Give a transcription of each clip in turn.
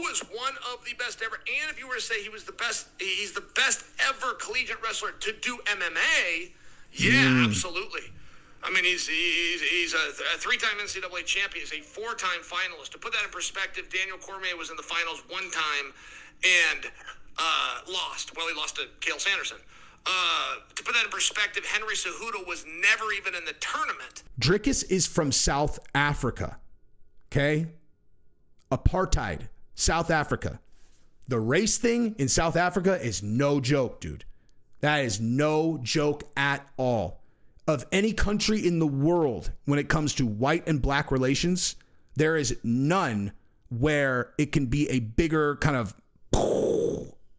was one of the best ever. And if you were to say he's the best ever collegiate wrestler to do MMA, yeah, absolutely. I mean, he's a three-time NCAA champion. He's a four-time finalist. To put that in perspective, Daniel Cormier was in the finals one time and lost. Well, he lost to Cael Sanderson. To put that in perspective, Henry Cejudo was never even in the tournament. Dricus is from South Africa, okay? Apartheid, South Africa. The race thing in South Africa is no joke, dude. That is no joke at all. Of any country in the world, when it comes to white and black relations, there is none where it can be a bigger kind of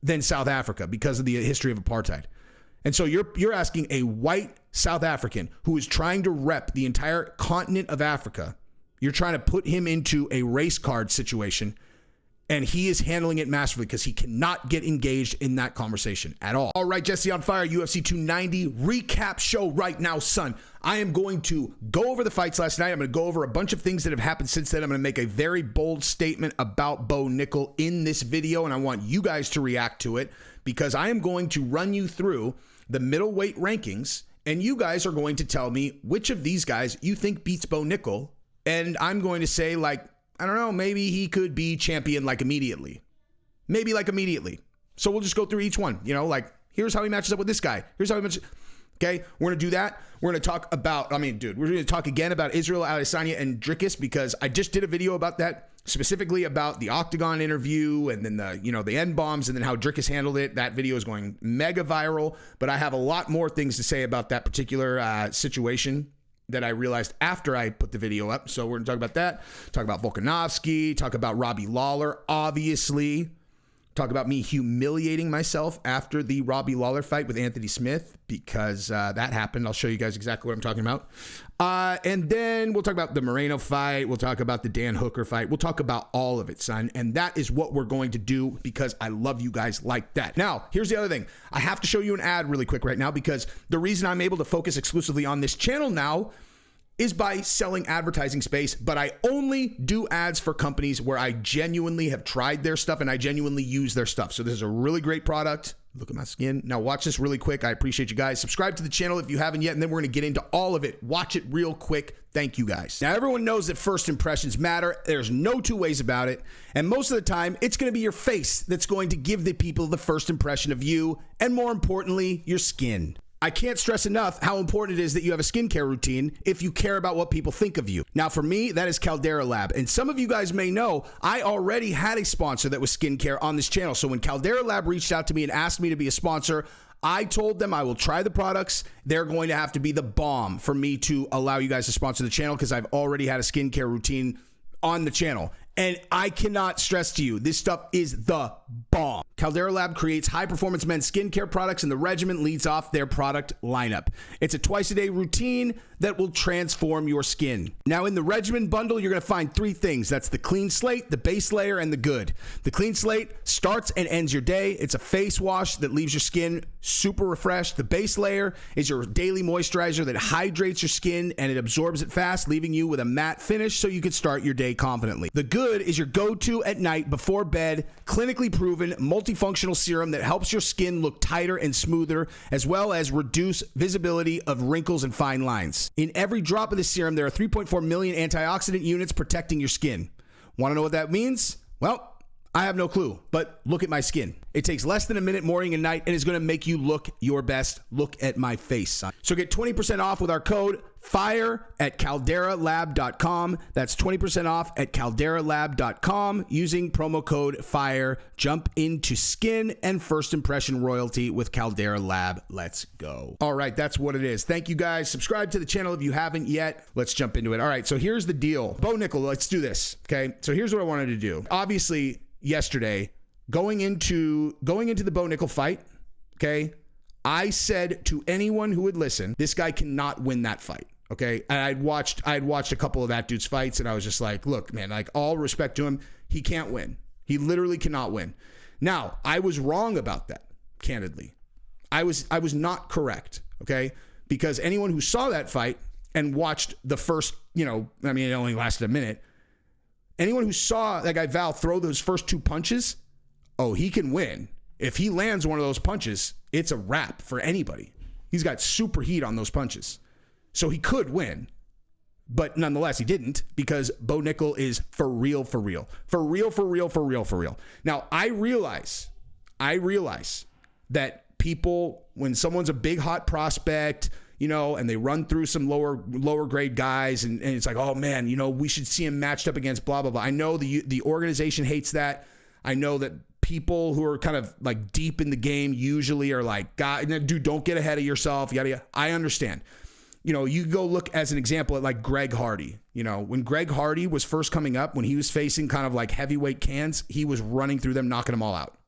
than South Africa because of the history of apartheid. And so you're asking a white South African who is trying to rep the entire continent of Africa, you're trying to put him into a race card situation, and he is handling it masterfully because he cannot get engaged in that conversation at all. All right, Jesse on Fire, UFC 290 recap show right now, son. I am going to go over the fights last night. I'm going to go over a bunch of things that have happened since then. I'm going to make a very bold statement about Bo Nickal in this video, and I want you guys to react to it because I am going to run you through the middleweight rankings, and you guys are going to tell me which of these guys you think beats Bo Nickal, and I'm going to say, like, I don't know, maybe he could be champion like immediately. Maybe like immediately. So we'll just go through each one. You know, like, here's how he matches up with this guy. Here's how he matches. Okay, we're going to do that. We're going to talk about, we're going to talk again about Israel Adesanya and Dricus because I just did a video about that, specifically about the Octagon interview and then the N-bombs and then how Dricus handled it. That video is going mega viral, but I have a lot more things to say about that particular situation that I realized after I put the video up. So we're going to talk about that, talk about Volkanovski, talk about Robbie Lawler, obviously, talk about me humiliating myself after the Robbie Lawler fight with Anthony Smith because that happened. I'll show you guys exactly what I'm talking about. And then we'll talk about the Moreno fight. We'll talk about the Dan Hooker fight. We'll talk about all of it, son. And that is what we're going to do because I love you guys like that. Now, here's the other thing. I have to show you an ad really quick right now because the reason I'm able to focus exclusively on this channel now is by selling advertising space, but I only do ads for companies where I genuinely have tried their stuff and I genuinely use their stuff. So this is a really great product. Look at my skin. Now watch this really quick. I appreciate you guys. Subscribe to the channel if you haven't yet, and then we're going to get into all of it. Watch it real quick. Thank you guys. Now everyone knows that first impressions matter. There's no two ways about it. And most of the time, it's going to be your face that's going to give the people the first impression of you, and more importantly, your skin. I can't stress enough how important it is that you have a skincare routine if you care about what people think of you. Now, for me, that is Caldera Lab. And some of you guys may know, I already had a sponsor that was skincare on this channel. So when Caldera Lab reached out to me and asked me to be a sponsor, I told them I will try the products. They're going to have to be the bomb for me to allow you guys to sponsor the channel because I've already had a skincare routine on the channel. And I cannot stress to you, this stuff is the bomb. Caldera Lab creates high-performance men's skincare products, and the regimen leads off their product lineup. It's a twice-a-day routine that will transform your skin. Now, in the regimen bundle, you're going to find three things. That's the clean slate, the base layer, and the good. The clean slate starts and ends your day. It's a face wash that leaves your skin super refreshed. The base layer is your daily moisturizer that hydrates your skin, and it absorbs it fast, leaving you with a matte finish so you can start your day confidently. The good is your go-to at night before bed, clinically proven multifunctional serum that helps your skin look tighter and smoother, as well as reduce visibility of wrinkles and fine lines. In every drop of the serum, there are 3.4 million antioxidant units protecting your skin. Want to know what that means? Well, I have no clue, but look at my skin. It takes less than a minute morning and night and is going to make you look your best. Look at my face, son. So get 20% off with our code FIRE at calderalab.com. That's 20% off at calderalab.com using promo code FIRE. Jump into skin and first impression royalty with Caldera Lab. Let's go. All right, that's what it is. Thank you guys. Subscribe to the channel if you haven't yet. Let's jump into it. All right, so here's the deal. Bo Nickal, let's do this, okay? So here's what I wanted to do. Obviously, yesterday, going into the Bo Nickal fight, okay, I said to anyone who would listen, this guy cannot win that fight, okay? And I'd watched a couple of that dude's fights, and I was just like, look, man, like, all respect to him, he can't win. He literally cannot win. Now, I was wrong about that, candidly. I was not correct, okay? Because anyone who saw that fight and watched the first, it only lasted a minute, Anyone who saw that guy Val throw those first 2 punches, oh, he can win. If he lands one of those punches, it's a wrap for anybody. He's got super heat on those punches. So he could win. But nonetheless, he didn't, because Bo Nickal is for real, for real. For real, for real, for real, for real. Now, I realize that people, when someone's a big hot prospect, you know, and they run through some lower grade guys, and it's like, oh man, you know, we should see him matched up against blah, blah, blah. I know the organization hates that. I know that people who are kind of like deep in the game usually are like, God, dude, don't get ahead of yourself. Yada, yada. I understand. You know, you go look as an example at like Greg Hardy. You know, when Greg Hardy was first coming up, when he was facing kind of like heavyweight cans, he was running through them, knocking them all out.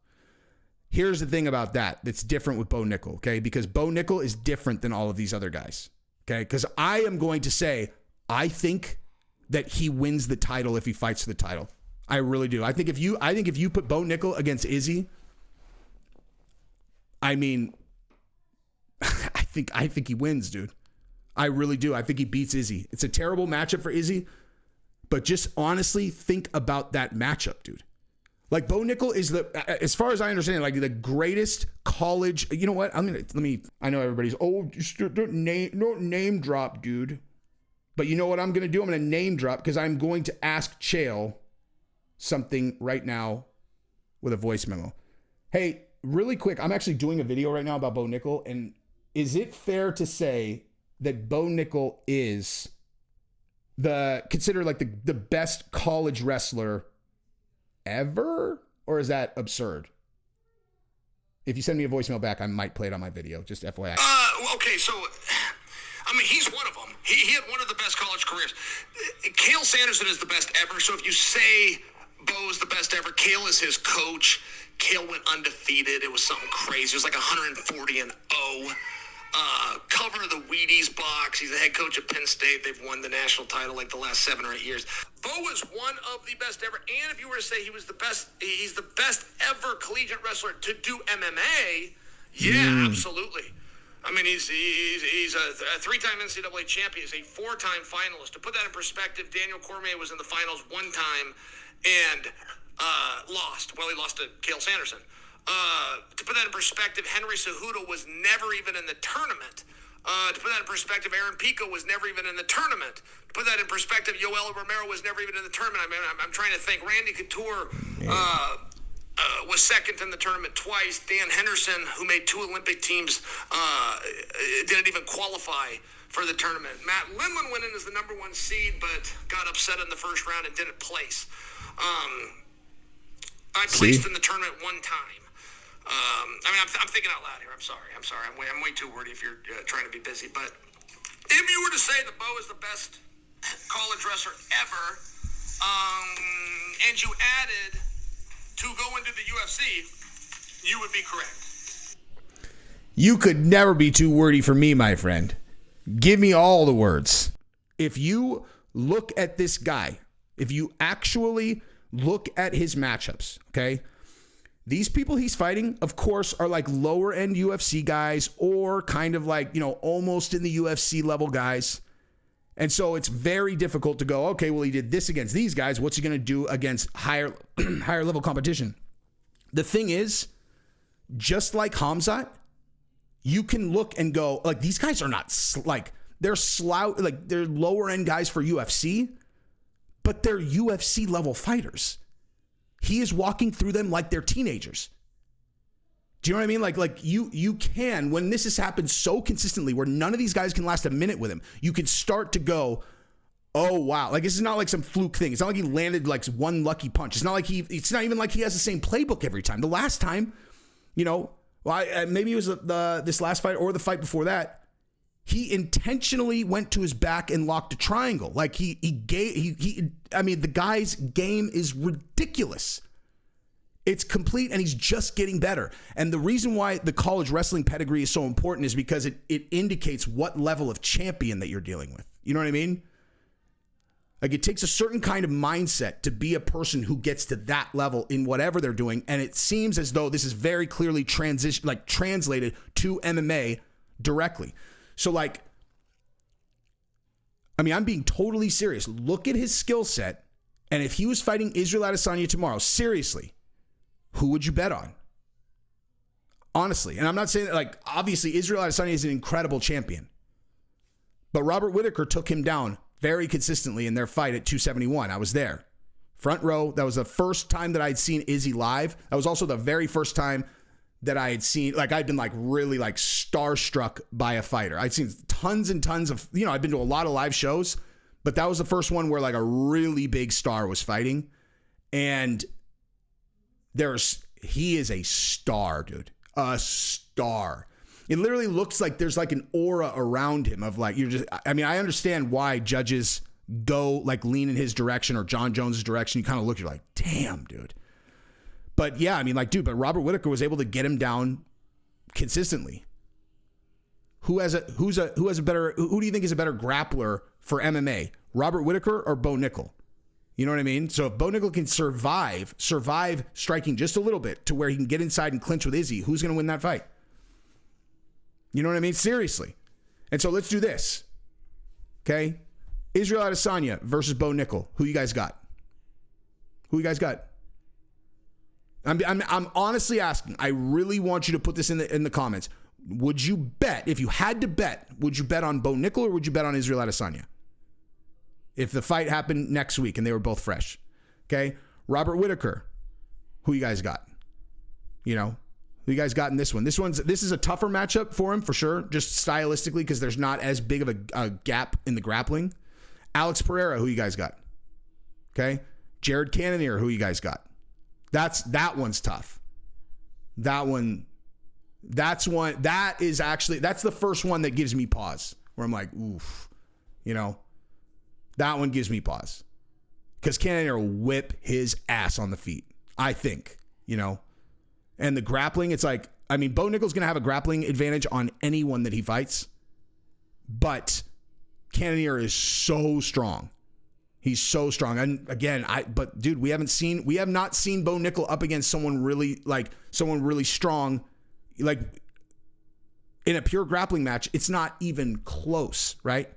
Here's the thing about that's different with Bo Nickal, okay? Because Bo Nickal is different than all of these other guys, okay? Because I am going to say, I think that he wins the title if he fights for the title. I really do. I think if you put Bo Nickal against Izzy, I mean, I think he wins, dude. I really do. I think he beats Izzy. It's a terrible matchup for Izzy, but just honestly think about that matchup, dude. Like Bo Nickal is as far as I understand, like the greatest college. You know what? I know everybody's don't name drop, dude. But you know what I'm gonna do? I'm gonna name drop because I'm going to ask Chael something right now with a voice memo. Hey, really quick, I'm actually doing a video right now about Bo Nickal, and is it fair to say that Bo Nickal is considered like the best college wrestler ever, or is that absurd? If you send me a voicemail back, I might play it on my video, just FYI. Okay, so, I mean, he's one of them. He had one of the best college careers. Cael Sanderson is the best ever, so if you say Bo's the best ever, Cael is his coach. Cael went undefeated. It was something crazy. It was like 140-0. Cover of the Wheaties box. He's the head coach of Penn State. They've won the national title like the last 7 or 8 years. Bo is one of the best ever. And if you were to say he's the best ever collegiate wrestler to do MMA, yeah, absolutely. I mean, he's a 3-time NCAA champion. He's a 4-time finalist. To put that in perspective, Daniel Cormier was in the finals 1 time and lost. Well, he lost to Cael Sanderson. To put that in perspective, Henry Cejudo was never even in the tournament. To put that in perspective, Aaron Pico was never even in the tournament. To put that in perspective, Yoel Romero was never even in the tournament. I mean, I'm trying to think. Randy Couture was second in the tournament twice. Dan Henderson, who made 2 Olympic teams, didn't even qualify for the tournament. Matt Lindland went in as the number 1 seed, but got upset in the first round and didn't place. I placed in the tournament 1 time. I mean, I'm thinking out loud here. I'm sorry. I'm way too wordy if you're trying to be busy. But if you were to say that Bo is the best college wrestler ever, and you added to go into the UFC, you would be correct. You could never be too wordy for me, my friend. Give me all the words. If you look at this guy, if you actually look at his matchups, okay? These people he's fighting, of course, are like lower end UFC guys or kind of like, you know, almost in the UFC level guys. And so it's very difficult to go, okay, well, he did this against these guys. What's he going to do against higher level competition? The thing is, just like Khamzat, you can look and go, like, these guys are not they're lower end guys for UFC, but they're UFC level fighters. He is walking through them like they're teenagers. Do you know what I mean? Like you can, when this has happened so consistently where none of these guys can last a minute with him, you can start to go, oh, wow. Like, this is not like some fluke thing. It's not like he landed like 1 lucky punch. It's not even like he has the same playbook every time. The last time, you know, maybe it was this last fight or the fight before that, he intentionally went to his back and locked a triangle. Like the guy's game is ridiculous. It's complete, and he's just getting better. And the reason why the college wrestling pedigree is so important is because it indicates what level of champion that you're dealing with. You know what I mean? Like, it takes a certain kind of mindset to be a person who gets to that level in whatever they're doing. And it seems as though this is very clearly translated to MMA directly. So, like, I mean, I'm being totally serious. Look at his skill set And if he was fighting Israel Adesanya tomorrow, seriously, who would you bet on? Honestly. And I'm not saying that, like, obviously Israel Adesanya is an incredible champion. But Robert Whittaker took him down very consistently in their fight at 271. I was there. Front row. That was the first time that I'd seen Izzy live. That was also the very first time that I had seen, like, I'd been like really like starstruck by a fighter. I'd seen tons and tons of, I've been to a lot of live shows, but that was the first one where like a really big star was fighting. And he is a star, dude. A star. It literally looks like there's like an aura around him of like, I understand why judges go like lean in his direction or John Jones's direction. You kind of look, you're like, damn, dude. But yeah, but Robert Whittaker was able to get him down consistently. Who do you think is a better grappler for MMA? Robert Whittaker or Bo Nickal? You know what I mean? So if Bo Nickal can survive striking just a little bit to where he can get inside and clinch with Izzy, who's going to win that fight? You know what I mean? Seriously. And so let's do this. Okay? Israel Adesanya versus Bo Nickal. Who you guys got? I'm honestly asking. I really want you to put this in the comments. Would you bet, if you had to bet, would you bet on Bo Nickal or would you bet on Israel Adesanya? If the fight happened next week and they were both fresh. Okay? Robert Whittaker. Who you guys got? Who you guys got in this one? This is a tougher matchup for him for sure, just stylistically, because there's not as big of a gap in the grappling. Alex Pereira, who you guys got? Okay? Jared Cannonier, who you guys got? That one's tough. That's the first one that gives me pause, where I'm like, oof, that one gives me pause, because Cannonier will whip his ass on the feet, I think, and the grappling, it's like, Bo Nickal's going to have a grappling advantage on anyone that he fights, but Cannonier is so strong. He's so strong. And again, dude, we have not seen Bo Nickal up against someone really strong, like in a pure grappling match. It's not even close, right?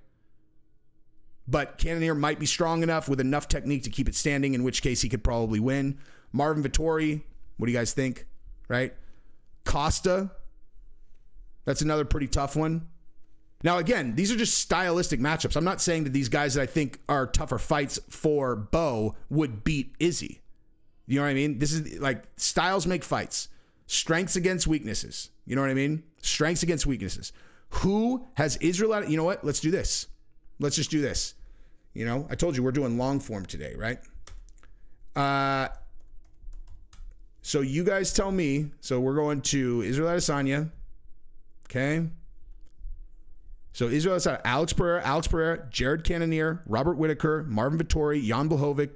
But Cannonier might be strong enough with enough technique to keep it standing, in which case he could probably win. Marvin Vettori, what do you guys think? Right? Costa, that's another pretty tough one. Now, again, these are just stylistic matchups. I'm not saying that these guys that I think are tougher fights for Bo would beat Izzy. You know what I mean? This is like, styles make fights. Strengths against weaknesses. You know what I mean? Strengths against weaknesses. Who has Israel? You know what? Let's do this. Let's just do this. I told you we're doing long form today, right? So you guys tell me. So we're going to Israel Adesanya. Okay. So Israel Adesanya, Alex Pereira, Jared Cannonier, Robert Whittaker, Marvin Vettori, Jan Blachowicz,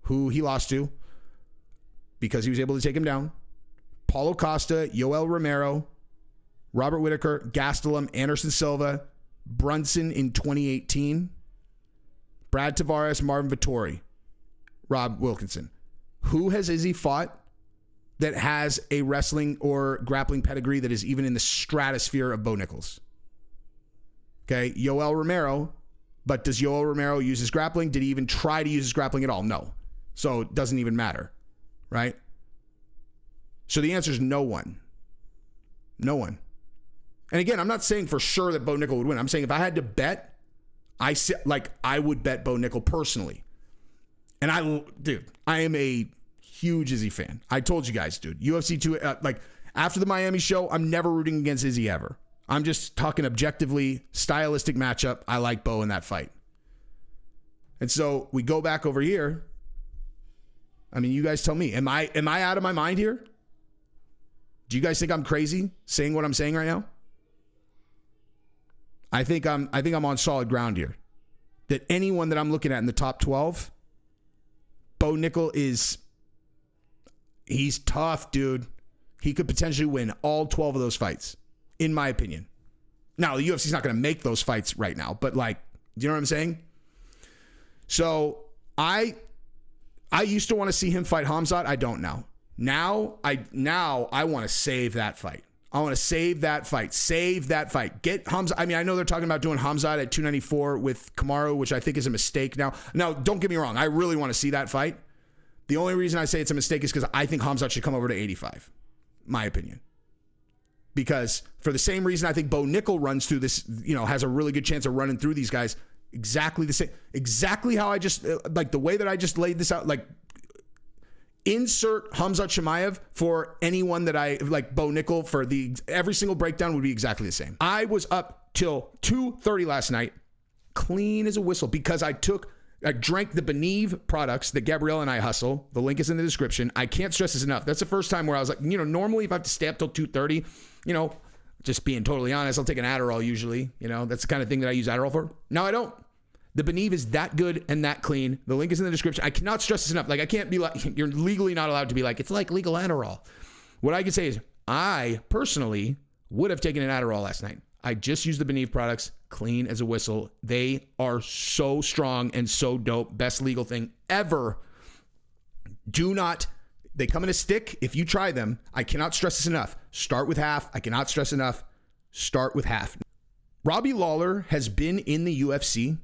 who he lost to because he was able to take him down. Paulo Costa, Yoel Romero, Robert Whittaker, Gastelum, Anderson Silva, Brunson in 2018, Brad Tavares, Marvin Vettori, Rob Wilkinson. Who has Izzy fought that has a wrestling or grappling pedigree that is even in the stratosphere of Bo Nickal's? Okay, Yoel Romero, but does Yoel Romero use his grappling? Did he even try to use his grappling at all? No. So it doesn't even matter, right? So the answer is no one. No one. And again, I'm not saying for sure that Bo Nickal would win. I'm saying if I had to bet, I would bet Bo Nickal personally. And I am a huge Izzy fan. I told you guys, dude. UFC 2, after the Miami show, I'm never rooting against Izzy ever. I'm just talking objectively, stylistic matchup. I like Bo in that fight. And so we go back over here. You guys tell me, am I out of my mind here? Do you guys think I'm crazy saying what I'm saying right now? I think I'm on solid ground here. That anyone that I'm looking at in the top 12, Bo Nickal he's tough, dude. He could potentially win all 12 of those fights, in my opinion. Now, the UFC's not going to make those fights right now, but do you know what I'm saying? So I used to want to see him fight Hamzat. I don't now. Now I want to save that fight. I want to save that fight. Save that fight. Get Hamza. I mean, I know they're talking about doing Hamzat at 294 with Kamaru, which I think is a mistake now. Now, don't get me wrong. I really want to see that fight. The only reason I say it's a mistake is because I think Hamzat should come over to 85. My opinion. Because for the same reason I think Bo Nickal runs through this, has a really good chance of running through these guys. Exactly the same. Exactly how I just, like the way that I just laid this out, like, insert Hamzat Chimaev for anyone that I like. Bo Nickal for every single breakdown would be exactly the same. I was up till 2:30 last night, clean as a whistle, because I drank the Beneve products that Gabrielle and I hustle. The link is in the description. I can't stress this enough. That's the first time where I was like, normally if I have to stay up till 2:30, just being totally honest, I'll take an Adderall usually. That's the kind of thing that I use Adderall for. Now I don't. The Beneve is that good and that clean. The link is in the description. I cannot stress this enough. Like, I can't be like, you're legally not allowed to be like, it's like legal Adderall. What I can say is I personally would have taken an Adderall last night. I just used the Beneve products, clean as a whistle. They are so strong and so dope. Best legal thing ever. They come in a stick. If you try them, I cannot stress this enough. Start with half. I cannot stress enough. Start with half. Robbie Lawler has been in the UFC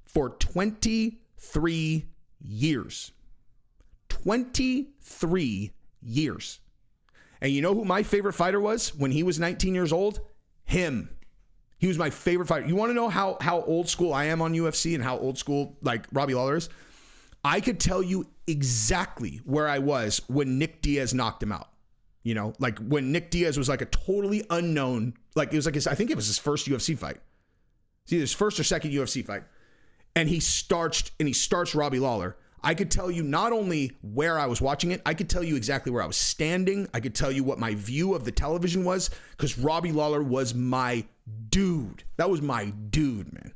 for 23 years. 23 years. And you know who my favorite fighter was when he was 19 years old? Him. He was my favorite fighter. You want to know how old school I am on UFC and how old school like Robbie Lawler is? I could tell you exactly where I was when Nick Diaz knocked him out. Like when Nick Diaz was like a totally unknown, like it was like I think it was his first UFC fight. It's either his first or second UFC fight. And he starched Robbie Lawler. I could tell you not only where I was watching it, I could tell you exactly where I was standing. I could tell you what my view of the television was, because Robbie Lawler was my dude. That was my dude, man.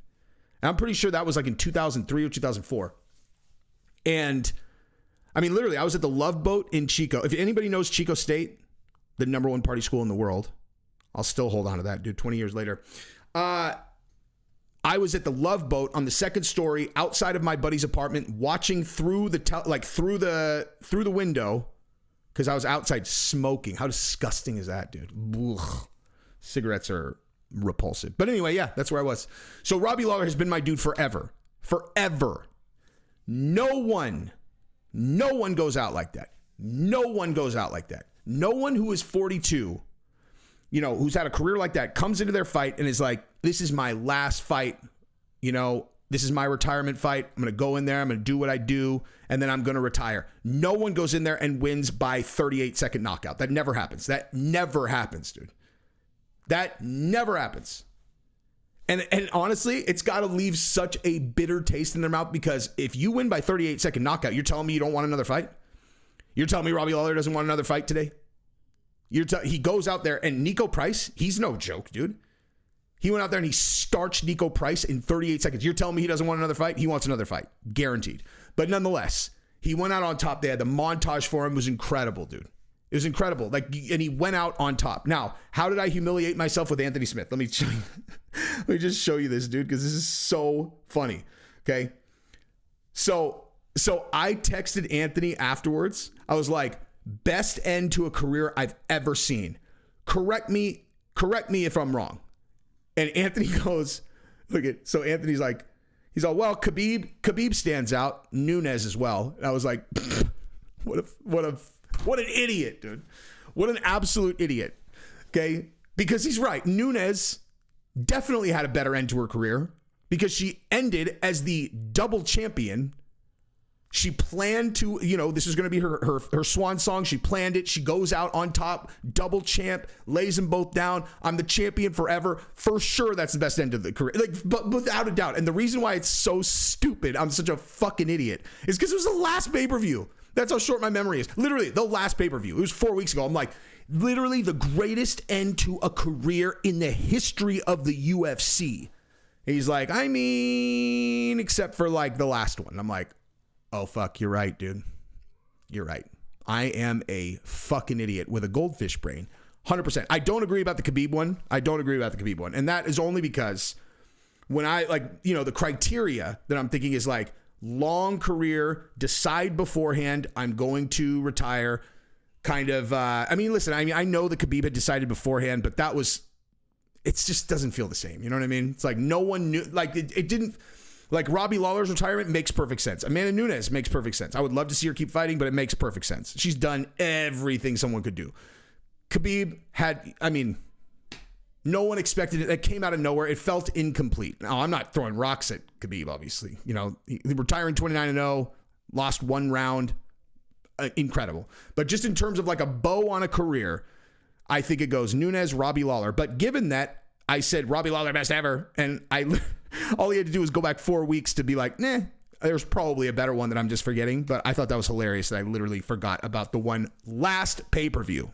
And I'm pretty sure that was like in 2003 or 2004. And I mean, literally, I was at the Love Boat in Chico. If anybody knows Chico State, the number one party school in the world, I'll still hold on to that, dude, 20 years later. I was at the Love Boat on the second story outside of my buddy's apartment, watching through the window, because I was outside smoking. How disgusting is that, dude? Ugh. Cigarettes are repulsive. But anyway, yeah, that's where I was. So Robbie Lawler has been my dude forever. Forever. No one goes out like that. No one goes out like that. No one who is 42, who's had a career like that, comes into their fight and is like, this is my last fight. This is my retirement fight. I'm going to go in there. I'm going to do what I do. And then I'm going to retire. No one goes in there and wins by 38-second knockout. That never happens. That never happens, dude. That never happens. And honestly, it's got to leave such a bitter taste in their mouth, because if you win by 38-second knockout, you're telling me you don't want another fight? You're telling me Robbie Lawler doesn't want another fight today? He goes out there, and Nico Price, he's no joke, dude. He went out there and he starched Nico Price in 38 seconds. You're telling me he doesn't want another fight? He wants another fight. Guaranteed. But nonetheless, he went out on top. They had the montage for him. It was incredible, dude. It was incredible. And he went out on top. Now, how did I humiliate myself with Anthony Smith? Let me show you. Let me just show you this, dude, because this is so funny. Okay. So I texted Anthony afterwards. I was like, best end to a career I've ever seen. Correct me if I'm wrong. And Anthony goes, so Anthony's like, he's all, well, Khabib stands out, Nunes as well. And I was like, what an idiot, dude. What an absolute idiot. Okay. Because he's right. Nunes definitely had a better end to her career, because she ended as the double champion. She planned to, this is going to be her swan song. She planned it. She goes out on top, double champ, lays them both down. I'm the champion forever. For sure, that's the best end of the career. But without a doubt. And the reason why it's so stupid, I'm such a fucking idiot, is because it was the last pay-per-view. That's how short my memory is. Literally, the last pay-per-view. It was 4 weeks ago. I'm like, literally the greatest end to a career in the history of the UFC. And he's like, I mean, except for like the last one. I'm like, oh, fuck, you're right, dude. You're right. I am a fucking idiot with a goldfish brain. 100%. I don't agree about the Khabib one. And that is only because when I, the criteria that I'm thinking is like long career, decide beforehand, I'm going to retire, kind of, I mean, listen, I know that Khabib had decided beforehand, but it just doesn't feel the same. You know what I mean? It's like no one knew, like it didn't, like Robbie Lawler's retirement makes perfect sense. Amanda Nunes makes perfect sense. I would love to see her keep fighting, but it makes perfect sense. She's done everything someone could do. Khabib had, I mean, no one expected it. It came out of nowhere. It felt incomplete. Now, I'm not throwing rocks at Khabib, obviously. You know, he retiring 29-0, lost one round. Incredible. But just in terms of like a bow on a career, I think it goes Nunes, Robbie Lawler. But given that I said Robbie Lawler best ever, and all he had to do was go back 4 weeks to be like, nah, there's probably a better one that I'm just forgetting. But I thought that was hilarious that I literally forgot about the one last pay-per-view.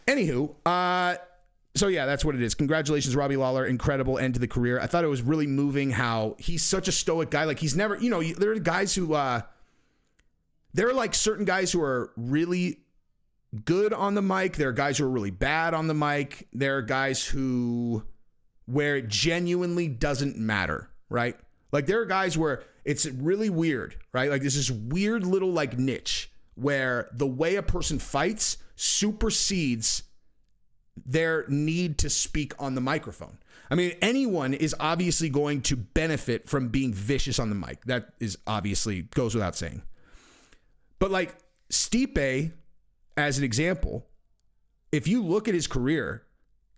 Anywho, so yeah, that's what it is. Congratulations, Robbie Lawler. Incredible end to the career. I thought it was really moving how he's such a stoic guy. Like he's never, you know, there are guys who, there are like certain guys who are really good on the mic. There are guys who are really bad on the mic. There are guys where it genuinely doesn't matter, right? Like there are guys where it's really weird, right? Like there's this weird little like niche where the way a person fights supersedes their need to speak on the microphone. I mean, anyone is obviously going to benefit from being vicious on the mic. That is obviously goes without saying. But like Stipe, as an example, if you look at his career,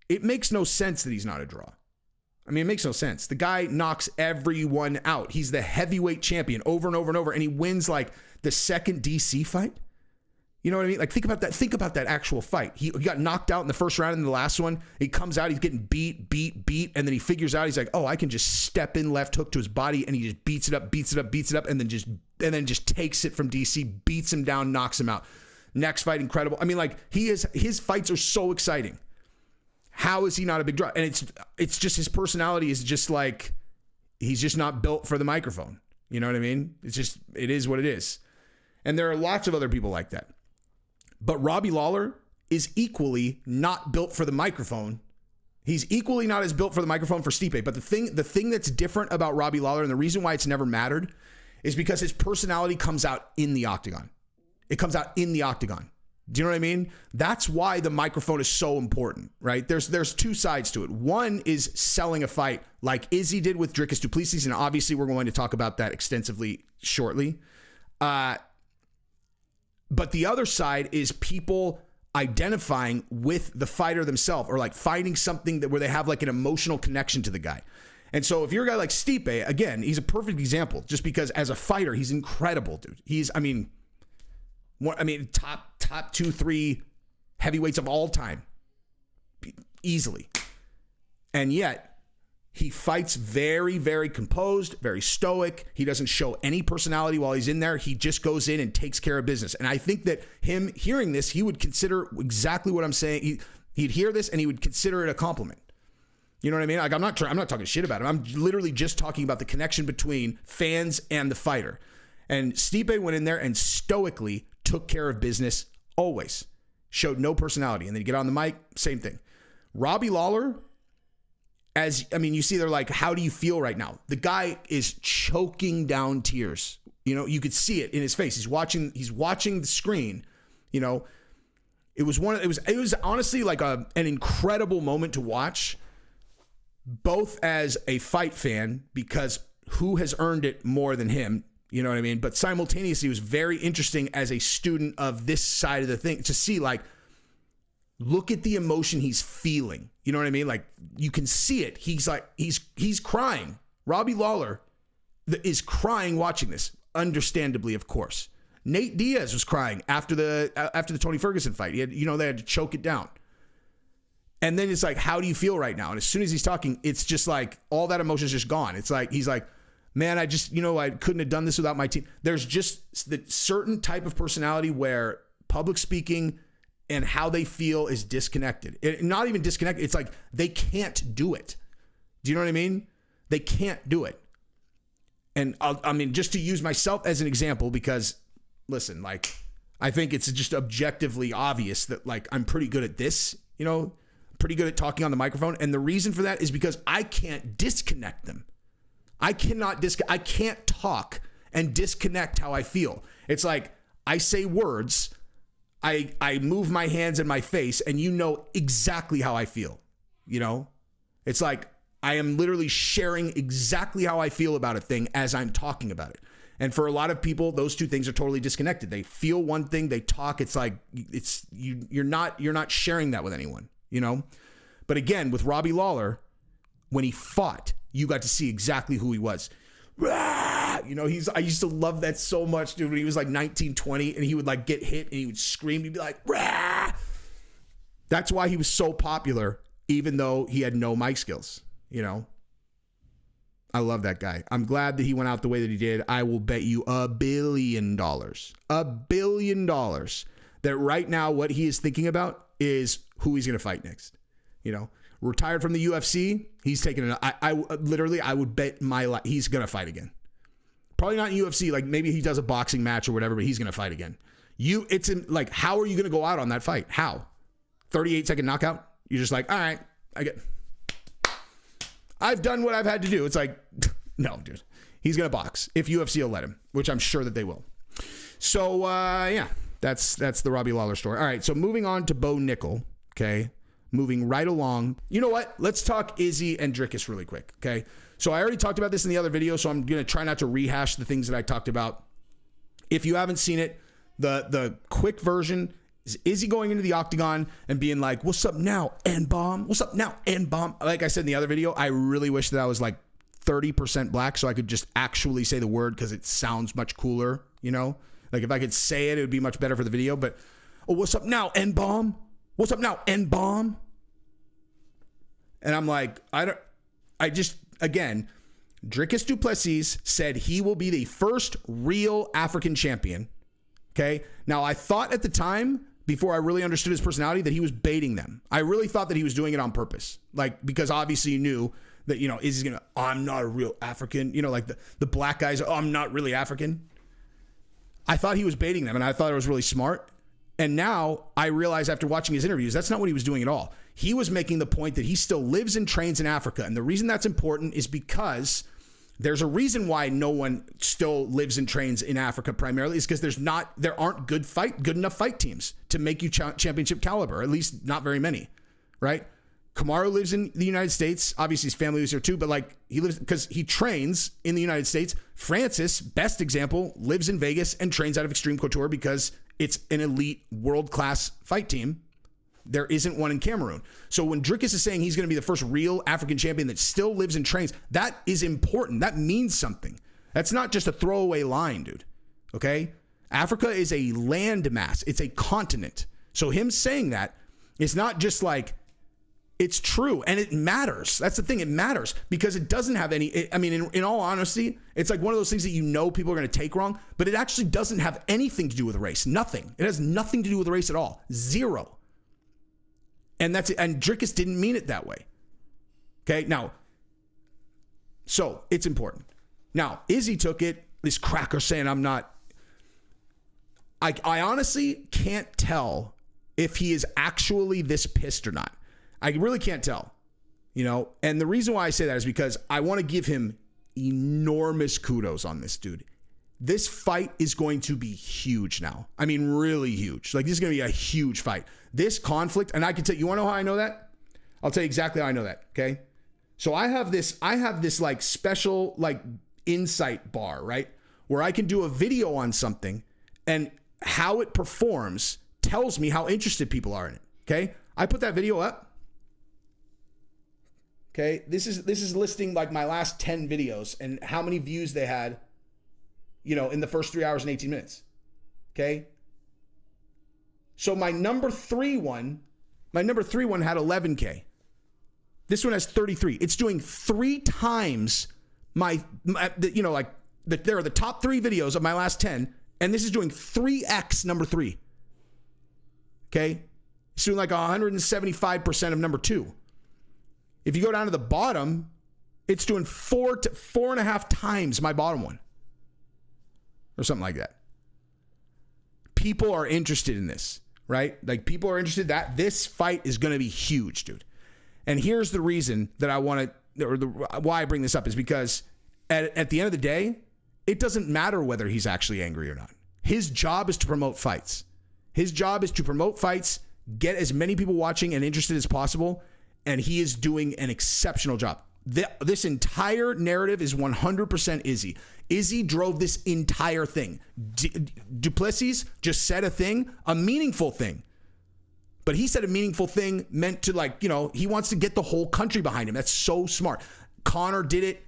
it makes no sense that he's not a draw. I mean, it makes no sense. The guy knocks everyone out. He's the heavyweight champion over and over and over, and he wins like the second DC fight. You know what I mean? Like, think about that. Think about that actual fight. He got knocked out in the first round in the last one. He comes out, he's getting beat, and then he figures out, he's like, oh, I can just step in left hook to his body, and he just beats it up, and then just takes it from DC, beats him down, knocks him out. Next fight, incredible. I mean, like, his fights are so exciting. How is he not a big draw? And it's just his personality is just like, he's just not built for the microphone. You know what I mean? It is what it is. And there are lots of other people like that. But Robbie Lawler is equally not built for the microphone. He's equally not as built for the microphone for Stipe. But the thing that's different about Robbie Lawler, and the reason why it's never mattered, is because his personality comes out in the octagon. It comes out in the octagon. Do you know what I mean? That's why the microphone is so important, right? There's two sides to it. One is selling a fight like Izzy did with Dricus Duplessis, and obviously we're going to talk about that extensively shortly. But the other side is people identifying with the fighter themselves, or like finding something where they have like an emotional connection to the guy. And so if you're a guy like Stipe, again, he's a perfect example just because as a fighter, he's incredible, dude. He's, top 2-3 heavyweights of all time. Easily. And yet, he fights very, very composed, very stoic. He doesn't show any personality while he's in there. He just goes in and takes care of business. And I think that him hearing this, he would consider exactly what I'm saying. He'd hear this and he would consider it a compliment. You know what I mean? Like I'm not talking shit about him. I'm literally just talking about the connection between fans and the fighter. And Stipe went in there and stoically took care of business always. Showed no personality. And then you get on the mic, same thing. Robbie Lawler, you see, they're like, how do you feel right now? The guy is choking down tears. You know, you could see it in his face. He's watching the screen. You know, it was honestly like an incredible moment to watch, both as a fight fan, because who has earned it more than him? You know what I mean? But simultaneously, it was very interesting as a student of this side of the thing to see, like, look at the emotion he's feeling. You know what I mean? Like, you can see it. He's like, he's crying. Robbie Lawler is crying watching this. Understandably, of course. Nate Diaz was crying after the Tony Ferguson fight. They had to choke it down. And then it's like, how do you feel right now? And as soon as he's talking, it's just like all that emotion is just gone. It's like, he's like, man, I couldn't have done this without my team. There's just the certain type of personality where public speaking and how they feel is disconnected. Not even disconnected. It's like they can't do it. Do you know what I mean? They can't do it. And just to use myself as an example, because listen, like, I think it's just objectively obvious that like I'm pretty good at this, pretty good at talking on the microphone. And the reason for that is because I can't disconnect them. I can't talk and disconnect how I feel. It's like I say words, I move my hands and my face, and you know exactly how I feel. You know, it's like I am literally sharing exactly how I feel about a thing as I'm talking about it. And for a lot of people, those two things are totally disconnected. They feel one thing, they talk. It's like you're not sharing that with anyone, you know. But again, with Robbie Lawler, when he fought, you got to see exactly who he was. You know, I used to love that so much, dude. When he was like 19, 20, and he would like get hit and he would scream. He'd be like, rah! That's why he was so popular, even though he had no mic skills, you know. I love that guy. I'm glad that he went out the way that he did. I will bet you $1 billion, $1 billion that right now what he is thinking about is who he's going to fight next. You know, retired from the UFC. He's taking it. I literally, I would bet my life he's going to fight again. Probably not in UFC. Like maybe he does a boxing match or whatever, but he's going to fight again. It's in like, how are you going to go out on that fight? How? 38-second knockout? You're just like, all right, I've done what I've had to do. It's like, no, dude. He's going to box if UFC will let him, which I'm sure that they will. So, yeah, that's the Robbie Lawler story. All right, so moving on to Bo Nickal, okay? Moving right along. You know what? Let's talk IZZY and Dricus really quick, okay? So I already talked about this in the other video, so I'm going to try not to rehash the things that I talked about. If you haven't seen it, the quick version is IZZY going into the octagon and being like, what's up now, N-bomb? What's up now, N-bomb? Like I said in the other video, I really wish that I was like 30% black so I could just actually say the word because it sounds much cooler, you know? Like if I could say it, it would be much better for the video. But, oh, what's up now, N-bomb? What's up now, N-bomb? And I'm like, again, Dricus du Plessis said he will be the first real African champion. Okay. Now I thought at the time, before I really understood his personality, that he was baiting them. I really thought that he was doing it on purpose. Like, because obviously you knew that, you know, is he gonna, I'm not a real African, you know, like the black guys, oh, I'm not really African. I thought he was baiting them and I thought it was really smart. And now I realize after watching his interviews, that's not what he was doing at all. He was making the point that he still lives and trains in Africa. And the reason that's important is because there's a reason why no one still lives and trains in Africa primarily is because there aren't good enough fight teams to make you championship caliber, at least not very many, right? Kamaru lives in the United States. Obviously his family lives here too, but like he lives because he trains in the United States. Francis, best example, lives in Vegas and trains out of Extreme Couture because it's an elite world-class fight team. There isn't one in Cameroon. So when Dricus is saying he's going to be the first real African champion that still lives and trains, that is important. That means something. That's not just a throwaway line, dude. Okay? Africa is a landmass. It's a continent. So him saying that is not just like, it's true. And it matters. That's the thing. It matters because it doesn't have any, in all honesty, it's like one of those things that you know people are going to take wrong, but it actually doesn't have anything to do with race. Nothing. It has nothing to do with race at all. Zero. And that's it. And Dricus didn't mean it that way. Okay. Now, so it's important. Now, IZZY took it, this cracker saying I'm not. I honestly can't tell if he is actually this pissed or not. I really can't tell, you know. And the reason why I say that is because I want to give him enormous kudos on this dude. This fight is going to be huge now. I mean, really huge. Like, this is going to be a huge fight. This conflict, and I can tell you, want to know how I know that? I'll tell you exactly how I know that, okay? So I have this like special like insight bar, right? Where I can do a video on something and how it performs tells me how interested people are in it, okay? I put that video up. Okay, this is listing like my last 10 videos and how many views they had, you know, in the first 3 hours and 18 minutes. Okay. So my number three one had 11K. This one has 33. It's doing 3 times there are the top 3 videos of my last 10, and this is doing 3x number 3. Okay. It's doing like 175% of number 2. If you go down to the bottom, it's doing 4 to 4.5 times my bottom one. Or something like that. People are interested in this, right? Like people are interested that this fight is going to be huge, dude. And here's the reason that I want to, or why I bring this up is because at the end of the day, it doesn't matter whether he's actually angry or not. His job is to promote fights. His job is to promote fights, get as many people watching and interested as possible, and he is doing an exceptional job. This entire narrative is 100% Izzy. Izzy drove this entire thing. Duplessis just said a thing, a meaningful thing. But he said a meaningful thing meant to, like, you know, he wants to get the whole country behind him. That's so smart. Conor did it.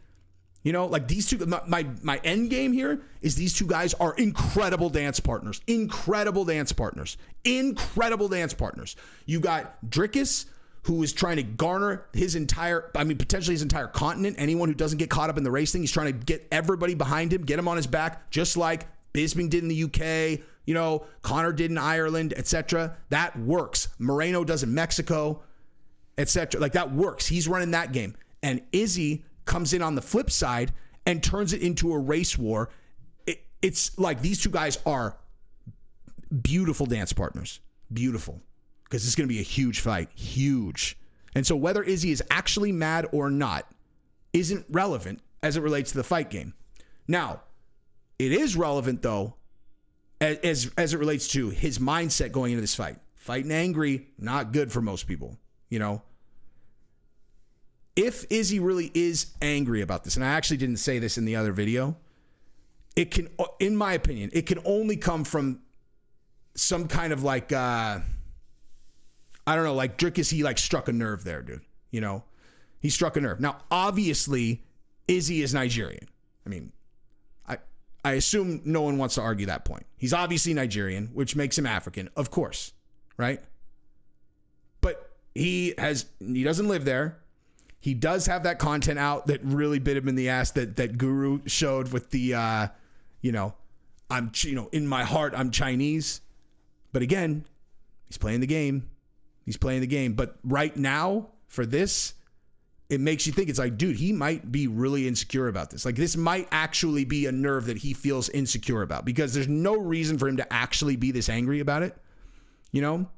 You know, like these two, my end game here is these two guys are incredible dance partners. Incredible dance partners. Incredible dance partners. You got Dricus, who is trying to garner potentially his entire continent. Anyone who doesn't get caught up in the race thing, he's trying to get everybody behind him, get him on his back, just like Bisping did in the UK, you know, Conor did in Ireland, etc. That works. Moreno does in Mexico, etc. Like that works. He's running that game. And Izzy comes in on the flip side and turns it into a race war. It's like these two guys are beautiful dance partners. Beautiful. Because it's going to be a huge fight. Huge. And so whether Izzy is actually mad or not isn't relevant as it relates to the fight game. Now, it is relevant, though, as it relates to his mindset going into this fight. Fighting angry, not good for most people, you know. If Izzy really is angry about this, and I actually didn't say this in the other video, it can, in my opinion, it can only come from some kind of like, I don't know, like Dricus, he like struck a nerve there, dude. You know, he struck a nerve. Now, obviously, Izzy is Nigerian. I mean, I assume no one wants to argue that point. He's obviously Nigerian, which makes him African, of course, right? But he doesn't live there. He does have that content out that really bit him in the ass that Guru showed with the, in my heart, I'm Chinese. But again, he's playing the game. He's playing the game. But right now, for this, it makes you think, it's like, dude, he might be really insecure about this. Like, this might actually be a nerve that he feels insecure about, because there's no reason for him to actually be this angry about it. You know?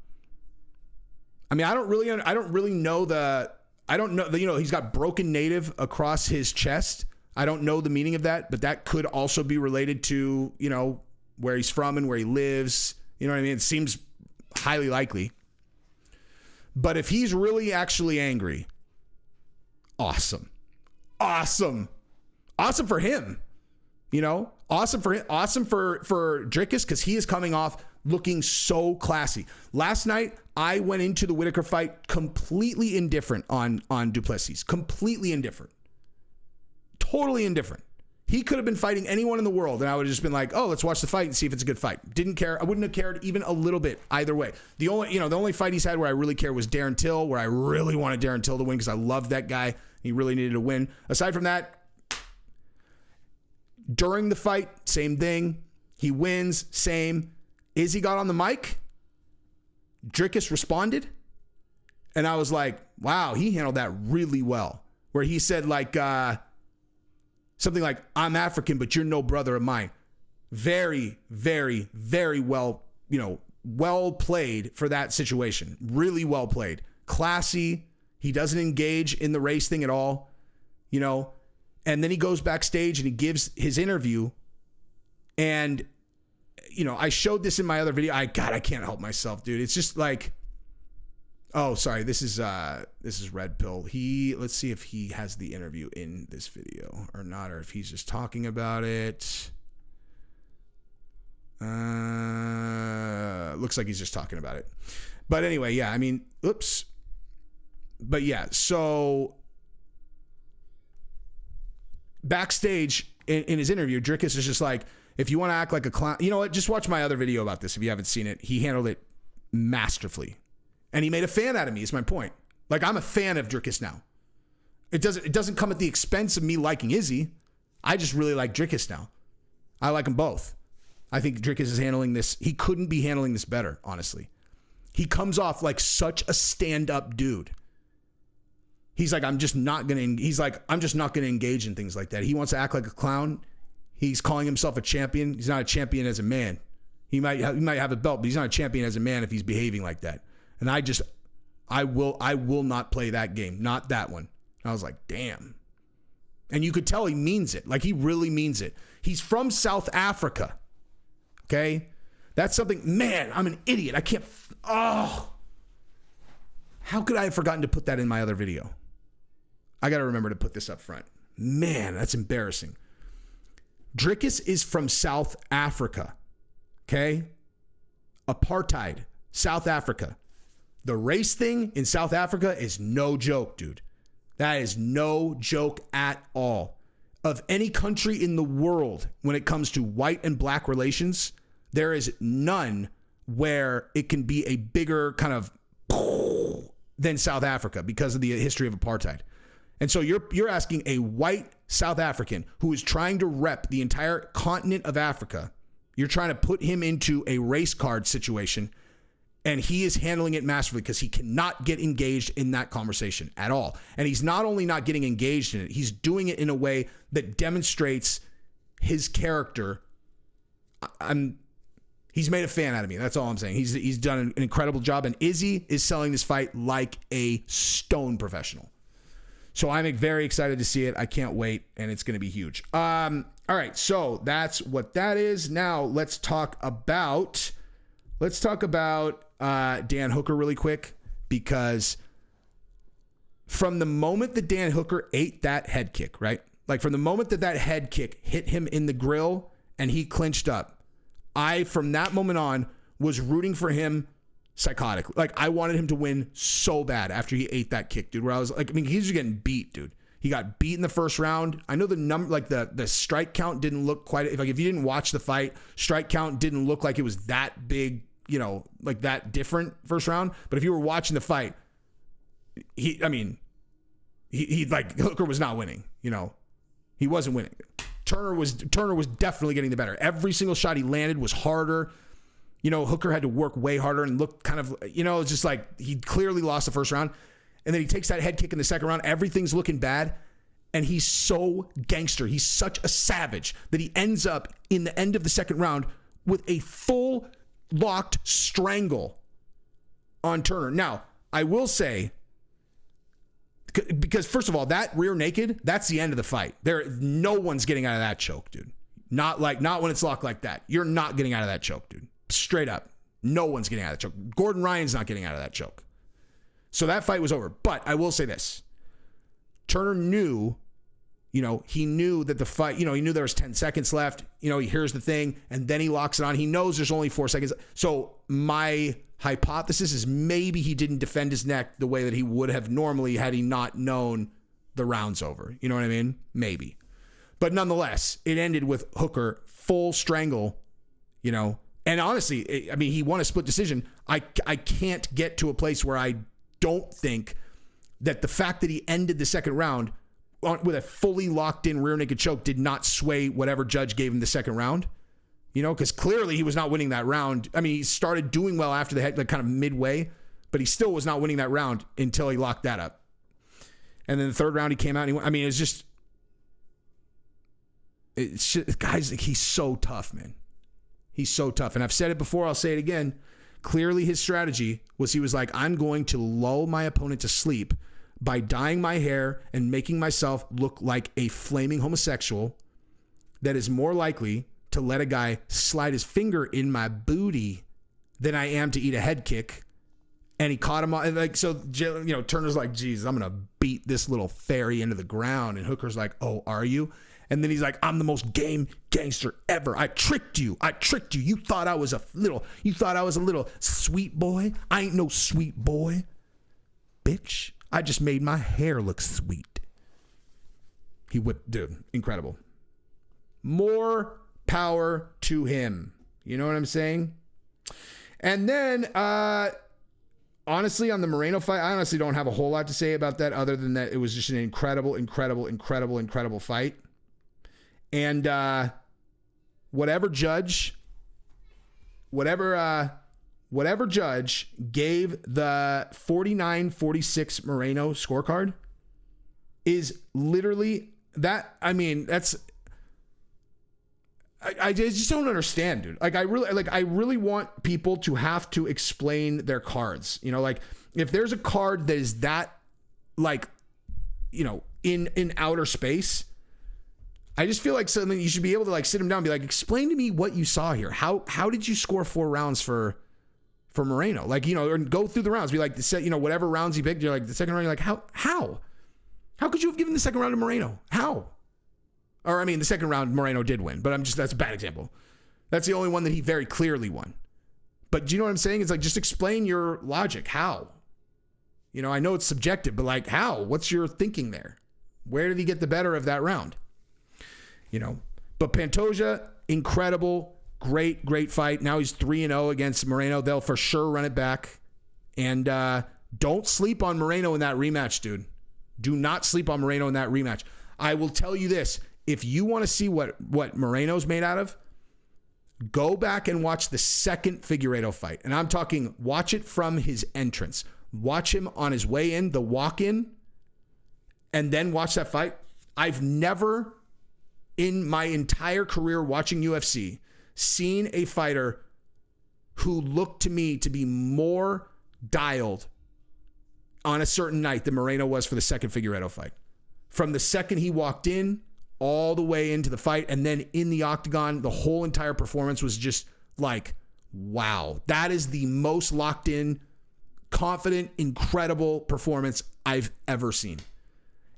I mean, I don't know, you know, he's got broken native across his chest. I don't know the meaning of that, but that could also be related to, you know, where he's from and where he lives. You know what I mean? It seems highly likely. But if he's really actually angry, awesome for him, you know, awesome for Dricus, because he is coming off looking so classy. Last night, I went into the Whitaker fight completely indifferent on Duplessis, completely indifferent, totally indifferent. He could have been fighting anyone in the world, and I would have just been like, oh, let's watch the fight and see if it's a good fight. Didn't care. I wouldn't have cared even a little bit either way. The only fight he's had where I really care was Darren Till, where I really wanted Darren Till to win because I loved that guy. He really needed to win. Aside from that, during the fight, same thing. He wins, same. Izzy got on the mic. Dricus responded. And I was like, wow, he handled that really well. Where he said like, something like, I'm African, but you're no brother of mine. Very, very, very well, you know, well played for that situation. Really well played. Classy. He doesn't engage in the race thing at all, you know. And then he goes backstage and he gives his interview. And, you know, I showed this in my other video. I can't help myself, dude. It's just like, oh, sorry. This is Red Pill. Let's see if he has the interview in this video or not, or if he's just talking about it. Looks like he's just talking about it. But anyway, yeah, I mean, oops. But yeah, so backstage in his interview, Dricus is just like, if you want to act like a clown, you know what? Just watch my other video about this if you haven't seen it. He handled it masterfully. And he made a fan out of me, is my point. Like, I'm a fan of Dricus now. It doesn't come at the expense of me liking Izzy. I just really like Dricus now. I like them both. I think Dricus is handling this. He couldn't be handling this better, honestly. He comes off like such a stand-up dude. He's like, I'm just not going to engage in things like that. He wants to act like a clown. He's calling himself a champion. He's not a champion as a man. He might have a belt, but he's not a champion as a man if he's behaving like that. And I will not play that game. Not that one. I was like, damn. And you could tell he means it. Like, he really means it. He's from South Africa. Okay. That's something, man, I'm an idiot. I can't, how could I have forgotten to put that in my other video? I got to remember to put this up front. Man, that's embarrassing. Dricus is from South Africa, okay? Apartheid, South Africa. The race thing in South Africa is no joke, dude. That is no joke at all. Of any country in the world, when it comes to white and black relations, there is none where it can be a bigger kind of than South Africa because of the history of apartheid. And so you're asking a white South African who is trying to rep the entire continent of Africa, you're trying to put him into a race card situation, and he is handling it masterfully because he cannot get engaged in that conversation at all. And he's not only not getting engaged in it, he's doing it in a way that demonstrates his character. He's made a fan out of me. That's all I'm saying. He's done an incredible job, and IZZY is selling this fight like a stone professional. So I'm very excited to see it. I can't wait, and it's going to be huge. All right, so that's what that is. Now let's talk about Dan Hooker really quick, because from the moment that Dan Hooker ate that head kick, right? Like from the moment that head kick hit him in the grill and he clinched up, I, from that moment on, was rooting for him psychotically. Like I wanted him to win so bad after he ate that kick, dude, where I was like, I mean, he's just getting beat, dude. He got beat in the first round. I know the number, like the strike count didn't look quite, if you didn't watch the fight, strike count didn't look like it was that big, you know, like that different first round. But if you were watching the fight, he like Hooker was not winning, you know, he wasn't winning. Turner was definitely getting the better. Every single shot he landed was harder. You know, Hooker had to work way harder and look kind of, you know, it's just like he clearly lost the first round. And then he takes that head kick in the second round. Everything's looking bad. And he's so gangster. He's such a savage that he ends up in the end of the second round with a full locked strangle on Turner. Now, I will say, because first of all, that rear naked, that's the end of the fight. No one's getting out of that choke, dude. Not when it's locked like that. You're not getting out of that choke, dude. Straight up. No one's getting out of that choke. Gordon Ryan's not getting out of that choke. So that fight was over. But I will say this. Turner knew, you know, he knew that the fight, you know, he knew there was 10 seconds left. You know, he hears the thing and then he locks it on. He knows there's only 4 seconds. So my hypothesis is maybe he didn't defend his neck the way that he would have normally had he not known the round's over. You know what I mean? Maybe. But nonetheless, it ended with Hooker full strangle, you know. And honestly, I mean, he won a split decision. I can't get to a place where I don't think that the fact that he ended the second round with a fully locked in rear naked choke did not sway whatever judge gave him the second round, you know, because clearly he was not winning that round. I mean, he started doing well after the head, like kind of midway, but he still was not winning that round until he locked that up. And then the third round he came out and he went, I mean, it's just guys, he's so tough, man. He's so tough. And I've said it before, I'll say it again. Clearly his strategy was he was like, I'm going to lull my opponent to sleep by dyeing my hair and making myself look like a flaming homosexual that is more likely to let a guy slide his finger in my booty than I am to eat a head kick. And he caught him on, like, so, you know, Turner's like, geez, I'm going to beat this little fairy into the ground. And Hooker's like, oh, are you? And then he's like, I'm the most game gangster ever. I tricked you. You thought I was a little sweet boy. I ain't no sweet boy, bitch. I just made my hair look sweet. He whipped, dude, incredible. More power to him. You know what I'm saying? And then, honestly, on the Moreno fight, I honestly don't have a whole lot to say about that other than that it was just an incredible fight. And whatever judge gave the 49-46 Moreno scorecard is literally that. I mean, that's, I just don't understand, dude. Like I really want people to have to explain their cards. You know, like if there's a card that is that, like, you know, in outer space, I just feel like something you should be able to like sit him down and be like, explain to me what you saw here. How did you score 4 rounds for Moreno? Like, you know, or go through the rounds. Be like, you know, whatever rounds he picked, you're like, the second round, you're like, how could you have given the second round to Moreno? How? Or, I mean, the second round, Moreno did win, but that's a bad example. That's the only one that he very clearly won. But do you know what I'm saying? It's like, just explain your logic. How? You know, I know it's subjective, but like, how? What's your thinking there? Where did he get the better of that round? You know, but Pantoja, incredible, great fight. Now he's 3-0 against Moreno. They'll for sure run it back. And don't sleep on Moreno in that rematch, dude. Do not sleep on Moreno in that rematch. I will tell you this. If you want to see what Moreno's made out of, go back and watch the second Figueiredo fight. And I'm talking, watch it from his entrance. Watch him on his way in, the walk-in, and then watch that fight. I've never, in my entire career watching UFC, seen a fighter who looked to me to be more dialed on a certain night than Moreno was for the second Figueiredo fight. From the second he walked in, all the way into the fight, and then in the octagon, the whole entire performance was just like, wow. That is the most locked in, confident, incredible performance I've ever seen.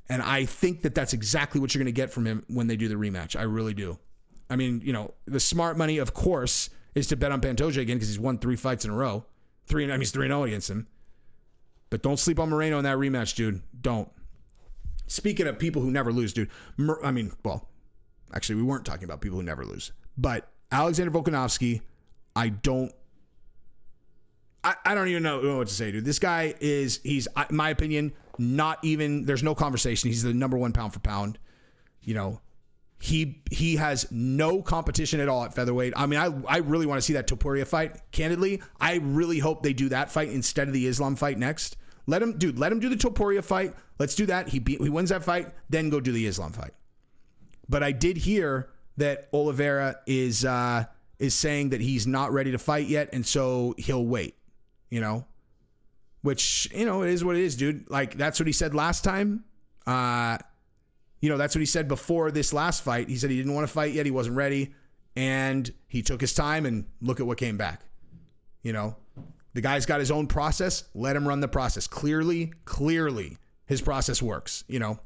And I think that that's exactly what you're going to get from him when they do the rematch. I really do. I mean, you know, the smart money, of course, is to bet on Pantoja again because he's won 3 fights in a row. He's 3-0 against him. But don't sleep on Moreno in that rematch, dude. Don't. Speaking of people who never lose, dude. Actually, we weren't talking about people who never lose. But Alexander Volkanovski, I don't even know what to say, dude. This guy he's, in my opinion, not even, there's no conversation. He's the number 1 pound for pound. You know, he has no competition at all at featherweight. I mean, I really want to see that Topuria fight. Candidly, I really hope they do that fight instead of the Islam fight next. Let him do the Topuria fight. Let's do that. He wins that fight, then go do the Islam fight. But I did hear that Oliveira is saying that he's not ready to fight yet, and so he'll wait. You know, which, you know, it is what it is, dude. Like, that's what he said last time. You know, that's what he said before this last fight. He said he didn't want to fight yet. He wasn't ready, and he took his time, and look at what came back. You know, the guy's got his own process. Let him run the process. Clearly, his process works, you know.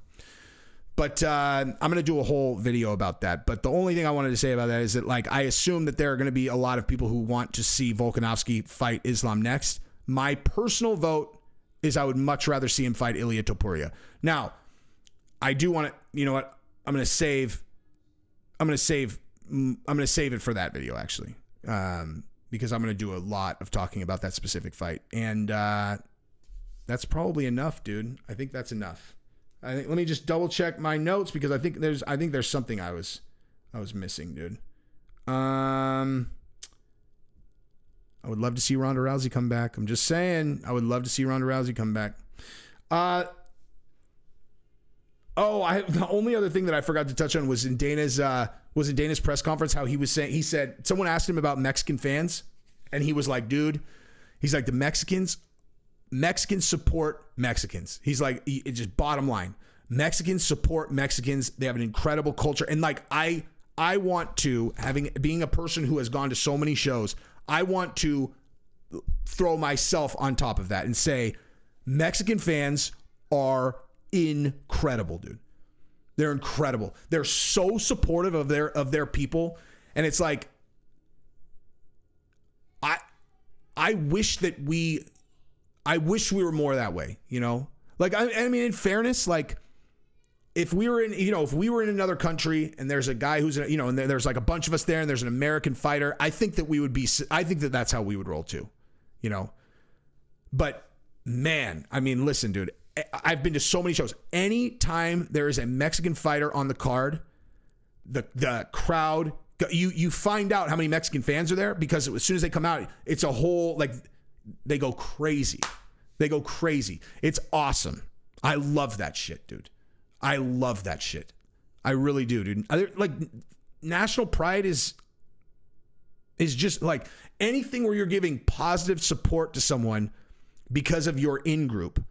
But I'm going to do a whole video about that. But the only thing I wanted to say about that is that, like, I assume that there are going to be a lot of people who want to see Volkanovski fight Islam next. My personal vote is I would much rather see him fight Ilia Topuria. Now, I do want to, you know what? I'm going to save it for that video, actually. Because I'm going to do a lot of talking about that specific fight. And that's probably enough, dude. I think that's enough. Let me just double check my notes because I think there's something I was missing, dude. I would love to see Ronda Rousey come back. I'm just saying, I would love to see Ronda Rousey come back. The only other thing that I forgot to touch on was in Dana's press conference, how he said someone asked him about Mexican fans, and he was like, dude, he's like, the Mexicans support Mexicans. He's like, it's just bottom line. Mexicans support Mexicans. They have an incredible culture. And like, I want to, being a person who has gone to so many shows, I want to throw myself on top of that and say, Mexican fans are incredible, dude. They're incredible. They're so supportive of their people. And it's like, I wish we were more that way, you know? Like, I mean, in fairness, like, if we were in another country and there's a guy who's, you know, and there's like a bunch of us there and there's an American fighter, I think that that's how we would roll too, you know? But man, I mean, listen, dude, I've been to so many shows. Anytime there is a Mexican fighter on the card, the crowd, you find out how many Mexican fans are there because as soon as they come out, it's a whole, like, they go crazy. It's awesome. I love that shit, dude. I love that shit. I really do, dude. Like, national pride is just like anything where you're giving positive support to someone because of your in-group.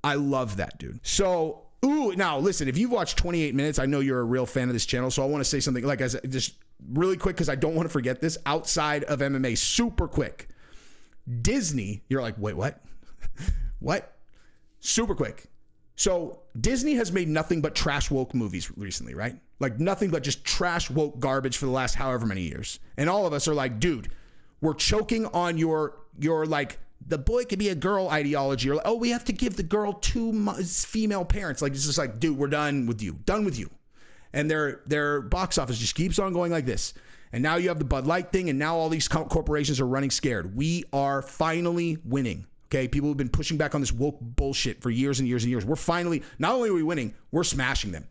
I love that, dude. So Ooh, now listen, if you've watched 28 minutes, I know you're a real fan of this channel, so I want to say something like as just really quick because I don't want to forget this. Outside of MMA, super quick. Disney, you're like, wait, what? What? Super quick. So Disney has made nothing but trash woke movies recently, right? Like nothing but just trash woke garbage for the last however many years. And all of us are like, dude, we're choking on your like the boy could be a girl ideology. Or like, oh, we have to give the girl 2 female parents. Like it's just like, dude, we're done with you. Done with you. And their box office just keeps on going like this. And now you have the Bud Light thing, and now all these corporations are running scared. We are finally winning. Okay, people have been pushing back on this woke bullshit for years and years and years. We're finally, not only are we winning, we're smashing them.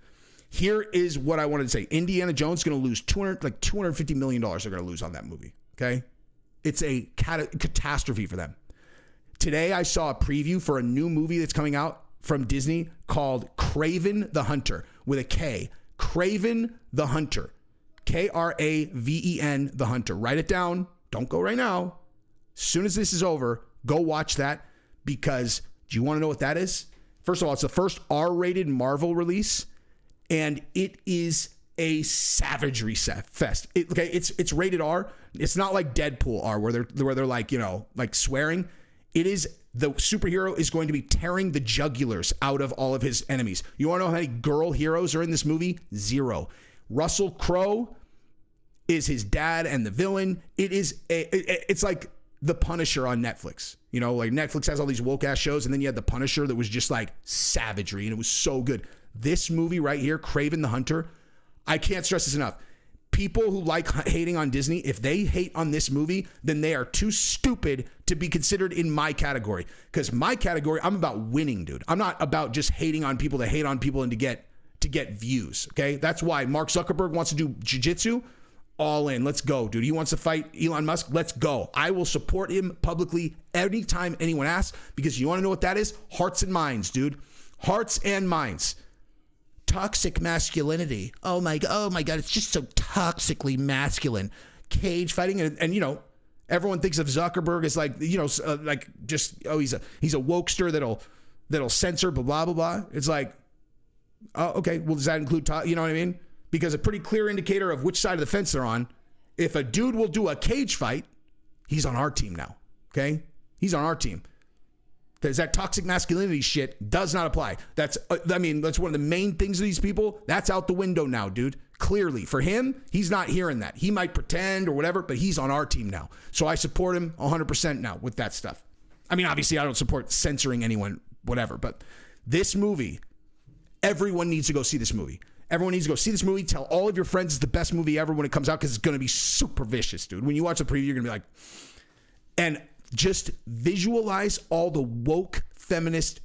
Here is what I wanted to say. Indiana Jones is going to lose $250 million. They're going to lose on that movie. Okay, it's a catastrophe for them. Today I saw a preview for a new movie that's coming out from Disney called Kraven the Hunter with a K. Kraven the Hunter. Kraven the Hunter. Write it down. Don't go right now. As soon as this is over, go watch that, because do you want to know what that is? First of all, it's the first R-rated Marvel release, and it is a savagery fest. It's rated R. It's not like Deadpool R, where they're like, you know, like swearing. It is, the superhero is going to be tearing the jugulars out of all of his enemies. You want to know how many girl heroes are in this movie? 0. Russell Crowe is his dad and the villain. It's like The Punisher on Netflix. You know, like Netflix has all these woke ass shows, and then you had The Punisher that was just like savagery, and it was so good. This movie right here, Kraven the Hunter, I can't stress this enough. People who like hating on Disney, if they hate on this movie, then they are too stupid to be considered in my category. Because my category, I'm about winning, dude. I'm not about just hating on people to hate on people and to get views. Okay, that's why Mark Zuckerberg wants to do jiu-jitsu. All in. Let's go, dude. He wants to fight Elon Musk. Let's go. I will support him publicly anytime anyone asks, because you want to know what that is? Hearts and minds, dude. Hearts and minds. Toxic masculinity. Oh my God. It's just so toxically masculine. Cage fighting. And you know, everyone thinks of Zuckerberg as like, you know, like just, oh, he's a wokester that'll censor, blah, blah, blah. It's like, oh, okay. Well, does that include, you know what I mean? Because a pretty clear indicator of which side of the fence they're on. If a dude will do a cage fight, he's on our team now. Okay? He's on our team. Because that toxic masculinity shit does not apply. That's one of the main things of these people. That's out the window now, dude. Clearly. For him, he's not hearing that. He might pretend or whatever, but he's on our team now. So I support him 100% now with that stuff. I mean, obviously, I don't support censoring anyone, whatever. But this movie, everyone needs to go see this movie. Everyone needs to go see this movie. Tell all of your friends it's the best movie ever when it comes out, because it's going to be super vicious, dude. When you watch the preview, you're going to be like, and just visualize all the woke feminist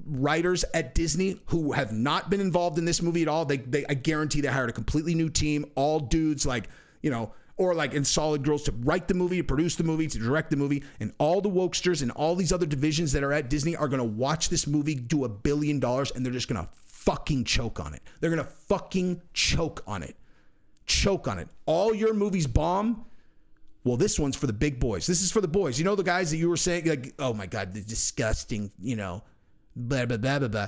writers at Disney who have not been involved in this movie at all. I guarantee they hired a completely new team, all dudes, like, you know, or like in solid girls, to write the movie, to produce the movie, to direct the movie. And all the wokesters and all these other divisions that are at Disney are going to watch this movie do $1 billion, and they're just going to fucking choke on it. They're gonna fucking choke on it. Choke on it. All your movies bomb. Well, this one's for the big boys. This is for the boys. You know, the guys that you were saying, like, oh my God, the disgusting, you know, blah, blah, blah, blah, blah.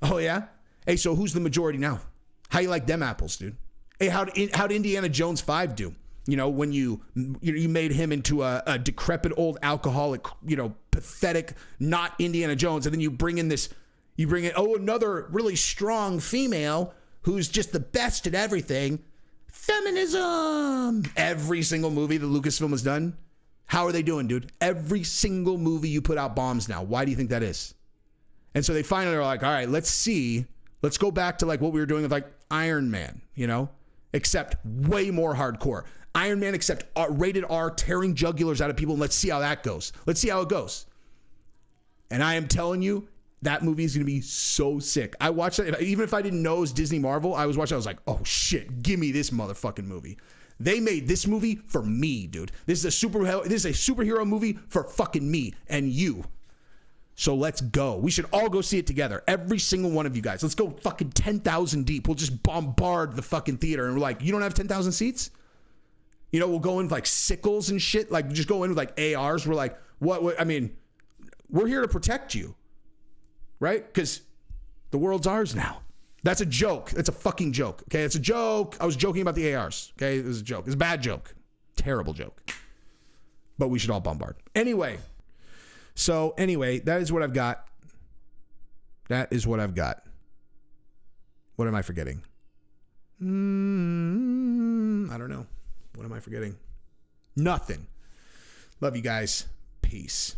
Oh yeah? Hey, so who's the majority now? How you like them apples, dude? Hey, how'd Indiana Jones 5 do? You know, when you made him into a decrepit old alcoholic, you know, pathetic, not Indiana Jones, and then you bring in, another really strong female who's just the best at everything. Feminism. Every single movie that Lucasfilm has done, how are they doing, dude? Every single movie you put out bombs now. Why do you think that is? And so they finally are like, all right, let's go back to like what we were doing with like Iron Man, you know, except way more hardcore. Iron Man, except rated R, tearing jugulars out of people. And let's see how that goes. Let's see how it goes. And I am telling you, that movie is going to be so sick. I watched that. Even if I didn't know it was Disney Marvel, I was watching. I was like, oh shit, give me this motherfucking movie. They made this movie for me, dude. This is a superhero movie for fucking me and you. So let's go. We should all go see it together. Every single one of you guys. Let's go fucking 10,000 deep. We'll just bombard the fucking theater. And we're like, you don't have 10,000 seats? You know, we'll go in with like sickles and shit. Like, just go in with like ARs. We're like, what? I mean, we're here to protect you. Right? Because The world's ours now. That's a joke. That's a fucking joke. Okay, it's a joke. I was joking about the ARs. Okay, it was a joke. It's a bad joke. Terrible joke. But we should all bombard. Anyway, that is what I've got. That is what I've got. What am I forgetting? I don't know. What am I forgetting? Nothing. Love you guys. Peace.